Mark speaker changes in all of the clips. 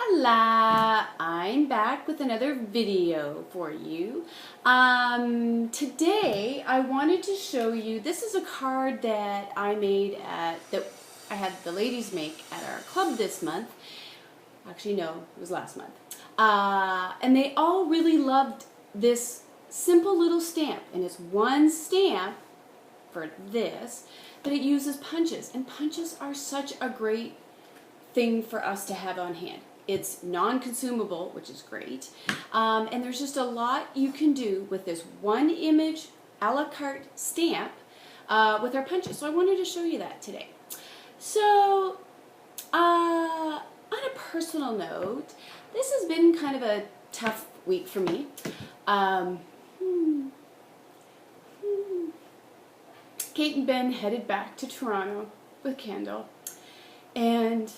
Speaker 1: Hola, I'm back with another video for you. Today I wanted to show you, this is a card that I made that I had the ladies make at our club this month. Actually, no, it was last month. And they all really loved this simple little stamp. And it's one stamp for this, but it uses punches. And punches are such a great thing for us to have on hand. It's non-consumable, which is great. And there's just a lot you can do with this one image a la carte stamp with our punches. So I wanted to show you that today. So on a personal note, this has been kind of a tough week for me. Kate and Ben headed back to Toronto with Kendall, and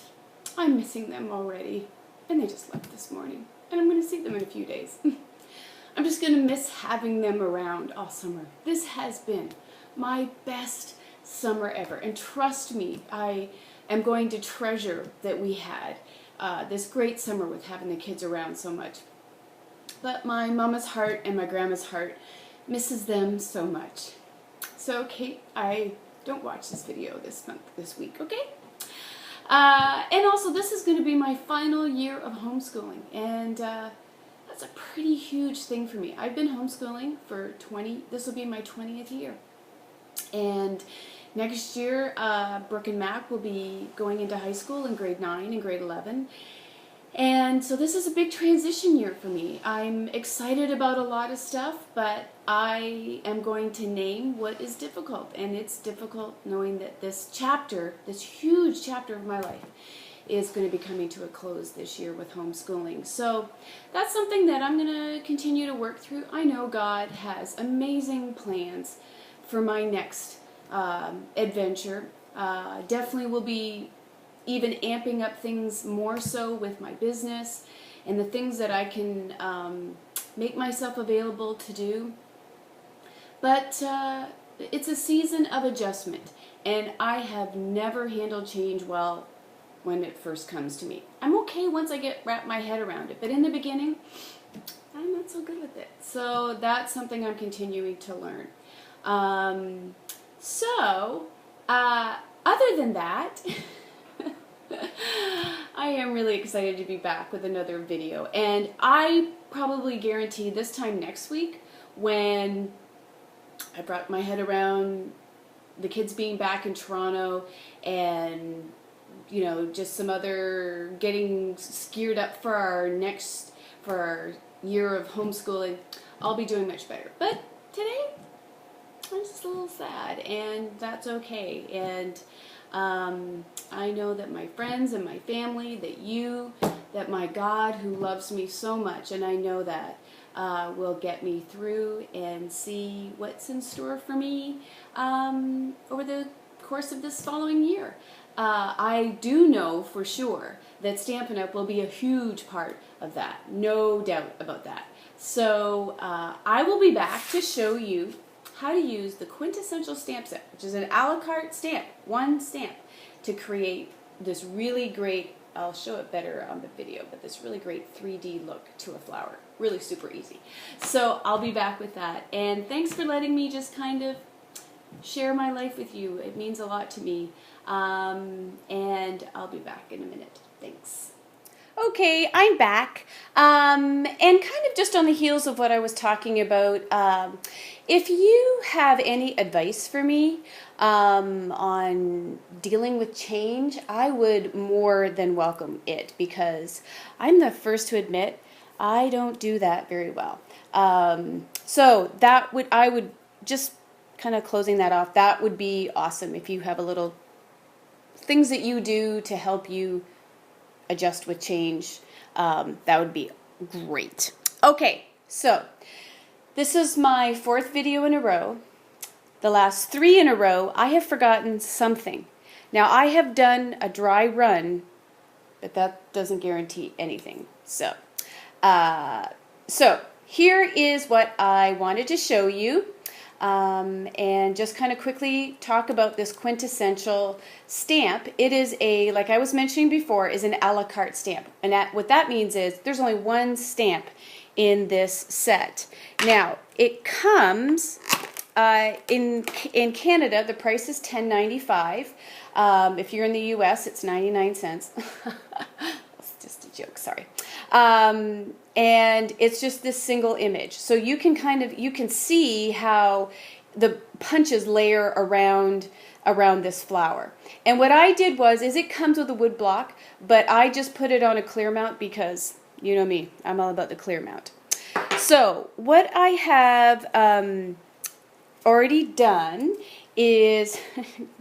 Speaker 1: I'm missing them already. And they just left this morning, and I'm going to see them in a few days. I'm just going to miss having them around all summer. This has been my best summer ever, and trust me, I am going to treasure that we had this great summer with having the kids around so much. But my mama's heart and my grandma's heart misses them so much. So Kate, I don't watch this video this week, okay? And also, this is going to be my final year of homeschooling, and that's a pretty huge thing for me. I've been homeschooling for this will be my 20th year. And next year, Brooke and Mac will be going into high school in grade 9 and grade 11. And so this is a big transition year for me. I'm excited about a lot of stuff, but I am going to name what is difficult. And it's difficult knowing that this huge chapter of my life, is going to be coming to a close this year with homeschooling. So that's something that I'm going to continue to work through. I know God has amazing plans for my next adventure. Definitely will be even amping up things more so with my business and the things that I can make myself available to do. But it's a season of adjustment, and I have never handled change well when it first comes to me. I'm okay once I wrap my head around it, but in the beginning, I'm not so good with it. So that's something I'm continuing to learn. Other than that, I am really excited to be back with another video, and I probably guarantee this time next week, when I brought my head around the kids being back in Toronto and, you know, just some other getting geared up for our year of homeschooling, I'll be doing much better. But today, I'm just a little sad, and that's okay. And I know that my friends and my family, that my God who loves me so much, and I know that will get me through and see what's in store for me over the course of this following year. I do know for sure that Stampin' Up! Will be a huge part of that, no doubt about that. So I will be back to show you how to use the quintessential stamp set, which is an a la carte stamp, one stamp, to create this really great, I'll show it better on the video, but this really great 3D look to a flower. Really super easy. So I'll be back with that. And thanks for letting me just kind of share my life with you. It means a lot to me. And I'll be back in a minute. Thanks. Okay, I'm back, and kind of just on the heels of what I was talking about, if you have any advice for me on dealing with change, I would more than welcome it, because I'm the first to admit I don't do that very well. So I would just kind of closing that off, that would be awesome if you have a little things that you do to help you adjust with change. That would be great. Okay, so this is my 4th video in a row. The last 3 in a row, I have forgotten something. Now, I have done a dry run, but that doesn't guarantee anything. So here is what I wanted to show you. and just kind of quickly talk about this quintessential stamp. It is a, like I was mentioning before, is an a la carte stamp. And what that means is there's only one stamp in this set. Now, it comes, in Canada, the price is $10.95. If you're in the US, it's 99 cents. That's just a joke, sorry. And it's just this single image. So you can see how the punches layer around this flower. And what I did is it comes with a wood block, but I just put it on a clear mount because, you know me, I'm all about the clear mount. So what I have already done is,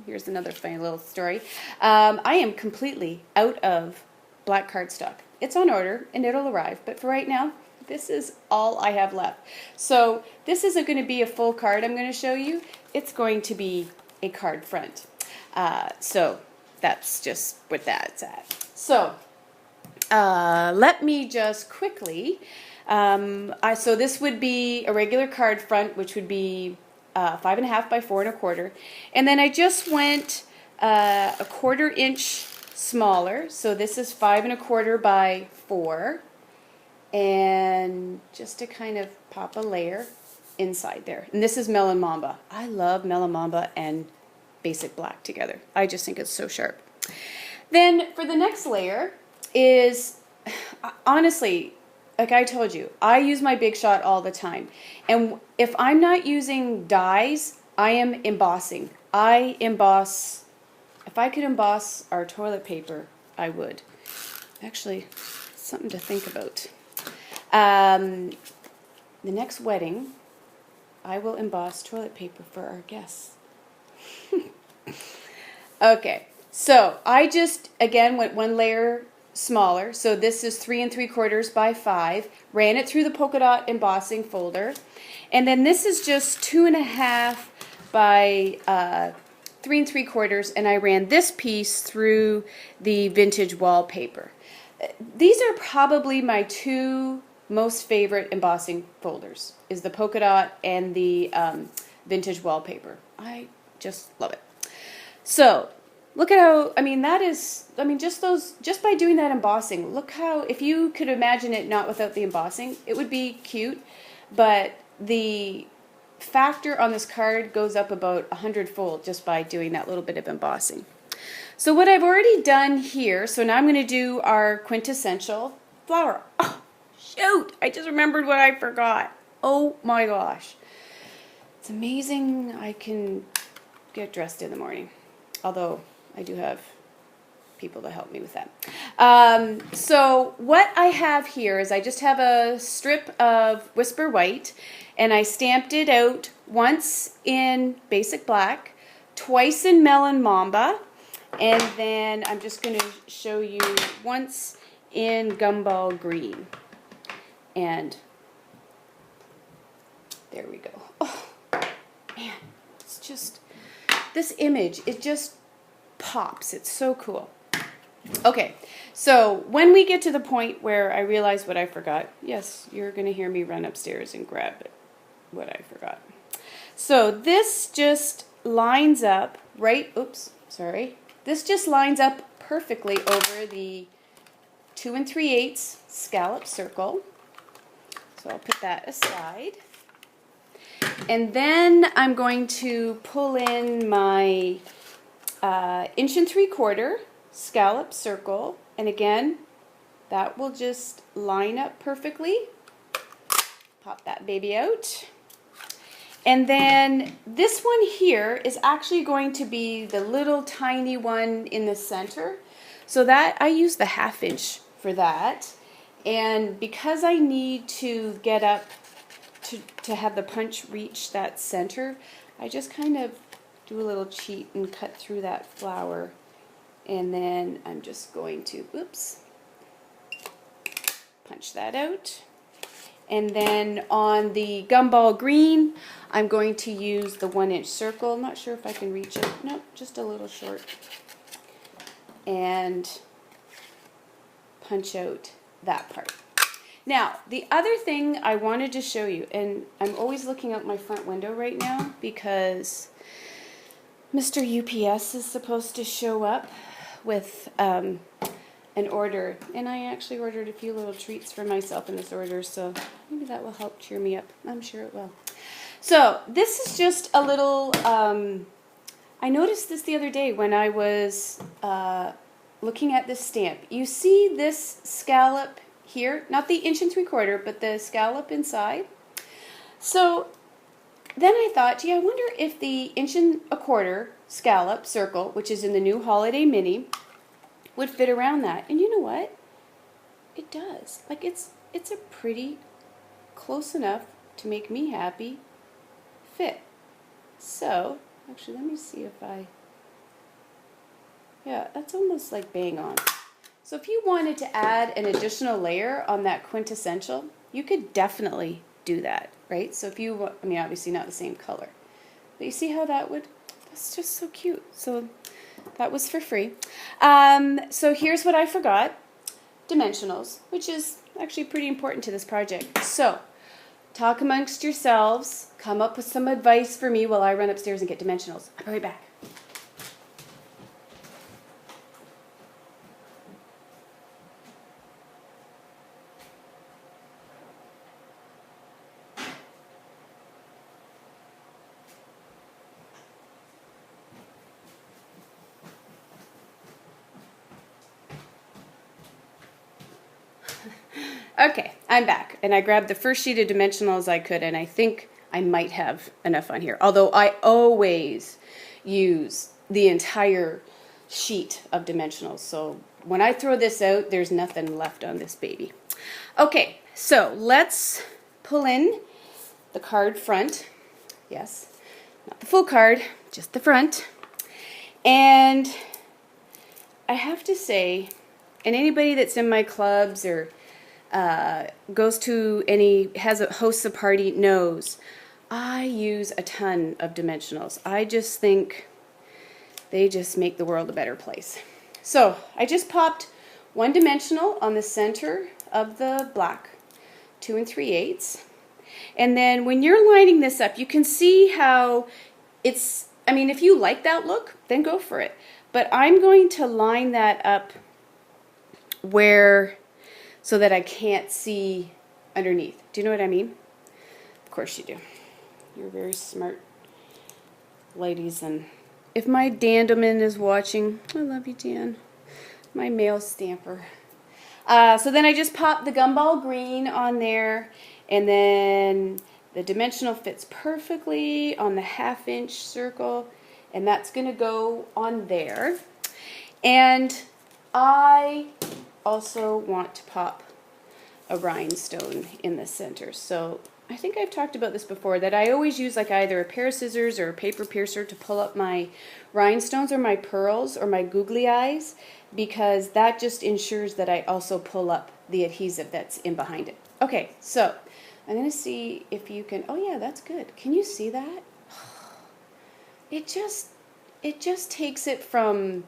Speaker 1: here's another funny little story. I am completely out of black cardstock. It's on order and it'll arrive, but for right now, this is all I have left. So this isn't going to be a full card I'm going to show you. It's going to be a card front. So that's just what that's at. So let me just quickly, so this would be a regular card front, which would be 5.5 by 4.25, and then I just went a 1/4 inch smaller. So this is 5.25 by 4, and just to kind of pop a layer inside there. And this is Melon Mamba. I love Melon Mamba and Basic Black together. I just think it's so sharp. Then for the next layer is, honestly, like I told you, I use my Big Shot all the time. And if I'm not using dies, I am embossing. I emboss. If I could emboss our toilet paper, I would. Actually, something to think about. The next wedding, I will emboss toilet paper for our guests. Okay, so I just, again, went one layer smaller. So this is 3 3/4 by 5. Ran it through the polka dot embossing folder. And then this is just 2.5 by 3 3/4, and I ran this piece through the vintage wallpaper. These are probably my two most favorite embossing folders, is the polka dot and the vintage wallpaper. I just love it. So look at how, just by doing that embossing, look how, if you could imagine it not without the embossing, it would be cute, but the factor on this card goes up about 100-fold just by doing that little bit of embossing. So what I've already done here, so now I'm going to do our quintessential flower. Oh, shoot! I just remembered what I forgot. Oh my gosh. It's amazing I can get dressed in the morning. Although I do have people to help me with that. So what I have here is I just have a strip of Whisper White, and I stamped it out once in Basic Black, twice in Melon Mamba, and then I'm just going to show you once in Gumball Green. And there we go. Oh, man, it's just, this image, it just pops. It's so cool. Okay, so when we get to the point where I realize what I forgot, yes, you're going to hear me run upstairs and grab it, what I forgot. So this just lines up right, oops, sorry. This just lines up perfectly over the 2 3/8 scallop circle. So I'll put that aside. And then I'm going to pull in my 1 3/4 scallop circle, and again, that will just line up perfectly. Pop that baby out. And then this one here is actually going to be the little tiny one in the center. So that, I use the 1/2 inch for that. And because I need to get up to have the punch reach that center, I just kind of do a little cheat and cut through that flower. And then I'm just going to, oops, punch that out. And then on the Gumball Green, I'm going to use the 1 inch circle. I'm not sure if I can reach it. Nope, just a little short. And punch out that part. Now, the other thing I wanted to show you, and I'm always looking out my front window right now because Mr. UPS is supposed to show up with an order, and I actually ordered a few little treats for myself in this order, so maybe that will help cheer me up. I'm sure it will. So this is just a little, I noticed this the other day when I was looking at this stamp. You see this scallop here, not the 1 3/4, but the scallop inside. So then I thought, gee, I wonder if the 1 1/4 scallop circle, which is in the new Holiday Mini, would fit around that. And you know what? It does. Like it's a pretty close enough to make me happy fit. So, actually, let me see if yeah, that's almost like bang on. So if you wanted to add an additional layer on that quintessential, you could definitely do that, right? So if you, I mean, obviously not the same color, but you see how that would, that's just so cute. So that was for free. So here's what I forgot, dimensionals, which is actually pretty important to this project. So talk amongst yourselves, come up with some advice for me while I run upstairs and get dimensionals. I'll be right back. Okay, I'm back, and I grabbed the first sheet of dimensionals I could, and I think I might have enough on here, although I always use the entire sheet of dimensionals, so when I throw this out, there's nothing left on this baby. Okay, so let's pull in the card front. Yes, not the full card, just the front. And I have to say, and anybody that's in my clubs or goes to hosts a party knows I use a ton of dimensionals. I just think they just make the world a better place. So I just popped 1 dimensional on the center of the black 2 3/8, and then when you're lining this up, you can see how it's, I mean, if you like that look, then go for it, but I'm going to line that up where, so that I can't see underneath. Do you know what I mean? Of course you do. You're very smart ladies. And if my Dandelman is watching, I love you, Dan, my male stamper. So then I just popped the gumball green on there, and then the dimensional fits perfectly on the 1/2 inch circle, and that's going to go on there. And I also want to pop a rhinestone in the center. So I think I've talked about this before, that I always use like either a pair of scissors or a paper piercer to pull up my rhinestones or my pearls or my googly eyes, because that just ensures that I also pull up the adhesive that's in behind it. Okay, so I'm going to see if you can, oh yeah, that's good. Can you see that? It just takes it from,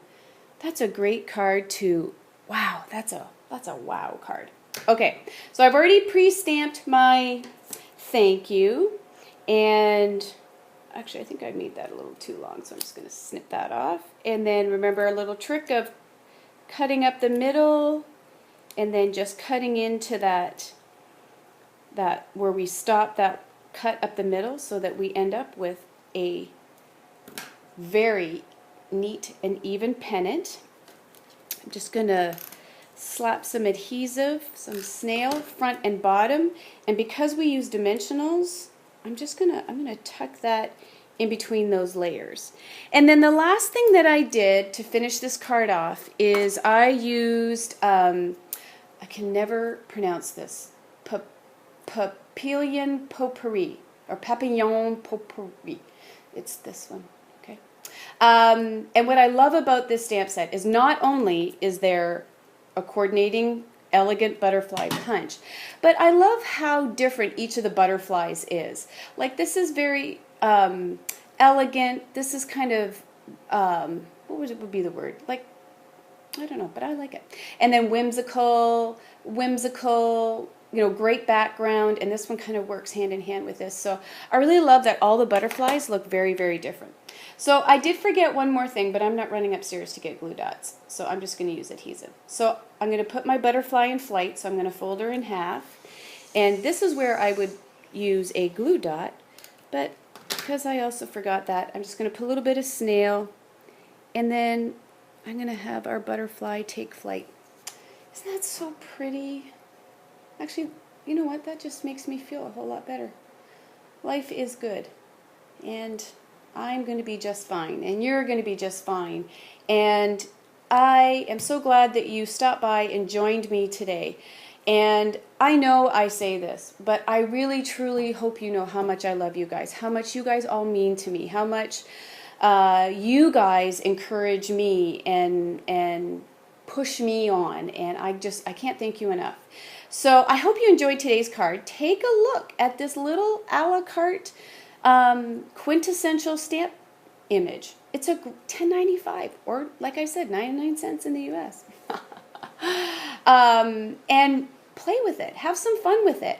Speaker 1: that's a great card, to wow, that's a wow card. Okay, so I've already pre-stamped my thank you, and actually I think I made that a little too long, so I'm just going to snip that off. And then remember a little trick of cutting up the middle and then just cutting into that where we stop, that cut up the middle, so that we end up with a very neat and even pennant. I'm just going to slap some adhesive, some snail, front and bottom, and because we use dimensionals, I'm gonna tuck that in between those layers. And then the last thing that I did to finish this card off is I used, I can never pronounce this, Papillon Potpourri, or Papillon Potpourri. It's this one. And what I love about this stamp set is not only is there a coordinating elegant butterfly punch, but I love how different each of the butterflies is. Like this is very elegant. This is kind of, what would be the word? Like, I don't know, but I like it. And then whimsical, great background, and this one kind of works hand in hand with this. So I really love that all the butterflies look very, very different. So I did forget one more thing, but I'm not running upstairs to get glue dots. So I'm just going to use adhesive. So I'm going to put my butterfly in flight. So I'm going to fold her in half. And this is where I would use a glue dot. But because I also forgot that, I'm just going to put a little bit of snail. And then I'm going to have our butterfly take flight. Isn't that so pretty? Actually, you know what? That just makes me feel a whole lot better. Life is good. And I'm going to be just fine, and you're going to be just fine. And I am so glad that you stopped by and joined me today. And I know I say this, but I really, truly hope you know how much I love you guys, how much you guys all mean to me, how much you guys encourage me and push me on. And I can't thank you enough. So I hope you enjoyed today's card. Take a look at this little a la carte quintessential stamp image. It's a $10.95, or like I said, 99 cents in the US. And play with it. Have some fun with it.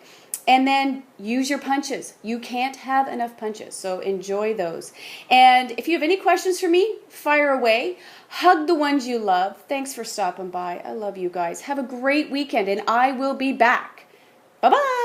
Speaker 1: And then use your punches. You can't have enough punches, so enjoy those. And if you have any questions for me, fire away. Hug the ones you love. Thanks for stopping by. I love you guys. Have a great weekend, and I will be back. Bye-bye.